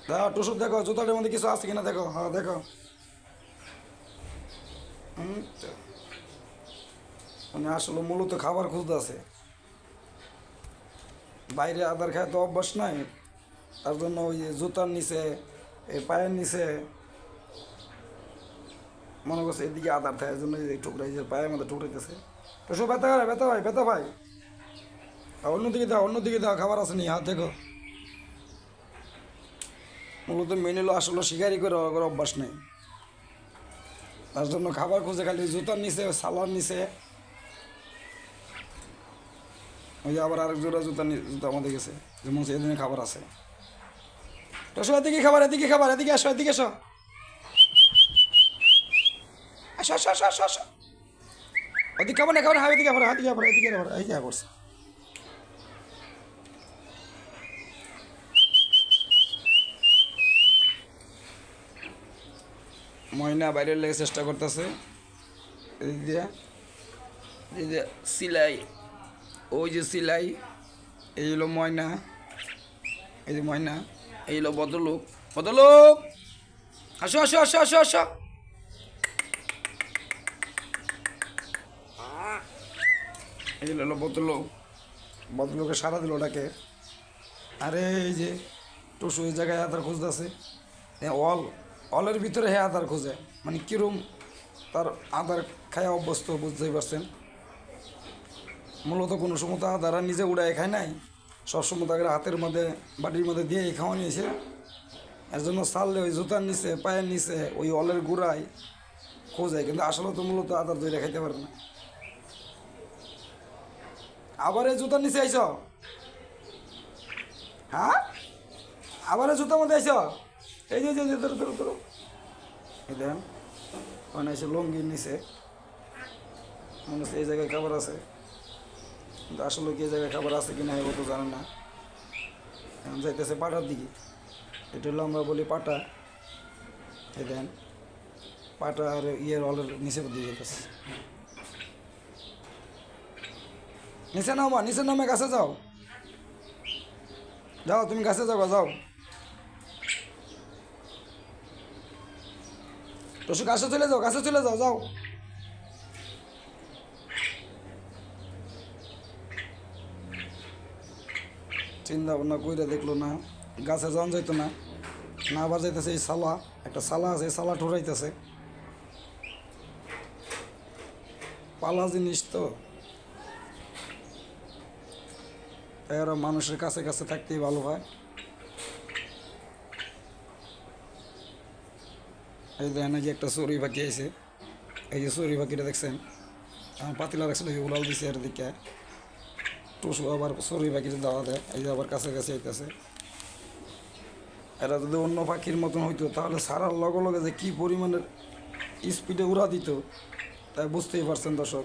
দেখো টুসু, দেখো জুতাটার মধ্যে কিছু আছে কিনা দেখো। হ্যাঁ দেখো। তো মানে আসলে মূলত খাবার খুঁজতে আছে, বাইরে আদার খায় তো অভ্যাস নাই, তার জন্য ওই যে জুতার নিচে, এই পায়ের নিচে মনে করছে এদিকে আদার থাকে, এই জন্য এই টুকরা, এই যে পায়ের মধ্যে টুকরাইতেছে। টুসু ব্যথা করে, ব্যথা ভাই, ব্যথা ভাই। অন্যদিকে দাও, অন্যদিকে দাও, খাবার আছে নি, হাত দেখো। মূলত মেন হলো আসলে শিকারি করে ওর অভ্যাস নেই, তার জন্য খাবার খুঁজে খালি জুতার নিচে, সালার নিচে। ওই যে আবার আরেক জোড়া জুতা আমাদের গেছে, যেমন এদিনে খাবার আছে। টসু এদিকে খাবার, এদিকে খাবার, এদিকে আসো, এদিকে আসো, আসো আসো আসো আসো আসো। ওদিকে খাবার না, খাবার, হ্যাঁ এদিকে খাবার, এদিকে খাবার, এদিকে খাবার, এই যা করছে। ময়না বাইরের লেগে চেষ্টা করতেছে, এদিক দিয়ে, এই যে সিলাই, ওই যে সিলাই, এই হলো ময়না, এই যে ময়না, এই হলো ভদ্রলোক, ভদ্রলোক আসো আসো আসো আসো আসো। এই হলো ভদ্রলোক, ভদ্রলোকে সারা দিল ওটাকে। আরে এই যে টুসু এই জায়গায় আধার খুঁজতেছে, অল, অলের ভিতরে হ্যাঁ আধার খুঁজে, মানে কিরম তার আধার খায় অভ্যস্ত, বুঝতেই পারছেন। মূলত কোনো সময় তো আধার আর নিজে উড়ায় খায় নাই, সবসময় তাকে হাতের মধ্যে, বাটির মধ্যে দিয়ে খাওয়া নিয়েছে। এর জন্য ছাড়লে ওই জুতার নিচে, পায়ের নিচে, ওই অলের গুড়ায় খোঁজে, কিন্তু আসলে তো মূলত আদার দইটা খাইতে পারে না। আবার এই জুতার নিচে আইস, হ্যাঁ আবার এই জুতার মধ্যে আইস, এই যে ধরো ধরো ধরো, এই দেন ওখানে এসে লঙ্গির নিচে, মনে হচ্ছে এই জায়গায় খাবার আছে, কিন্তু আসলে কি এই জায়গায় খাবার আছে কিনা এবার তো জানেন না। এখন যাইতেছে পাটার দিকে, এটা হলো আমরা বলি পাটা, এই দেন পাটা আর ইয়ের অলের নিচে দিয়ে যেতেছে। নিচে নামা, নিচে নামে গাছে যাও, যাও তুমি গাছে যাও, যাও টসু, গাছে চলে যাও, গাছে চলে যাও, যাও। চিন্তা ভাবনা কইরা দেখলো না, গাছে যাওয়া যাইতো না, না আবার যাইতেছে এই সালা, একটা সালা আছে, এই সালা ঠোরাইতেছে, পালা জিনিস তো, তাই ওরা মানুষের কাছে কাছে থাকতেই ভালো হয়। এই দেখেন যে একটা চড়ুই পাখি আছে, এই যে চড়ুই পাখিটা দেখছেন, আমার পাতিলা রাখছিল, এই উড়াল দিছে এর দিকে। টুসু আবার চড়ুই পাখিটা দাওয়া দেয়, এই যে আবার কাছে কাছে আইতেছে। এরা যদি অন্য পাখির মতন হইতো তাহলে সারার লগে লগে যে কী পরিমাণের স্পিডে উড়া দিত, তাই বুঝতেই পারছেন দর্শক।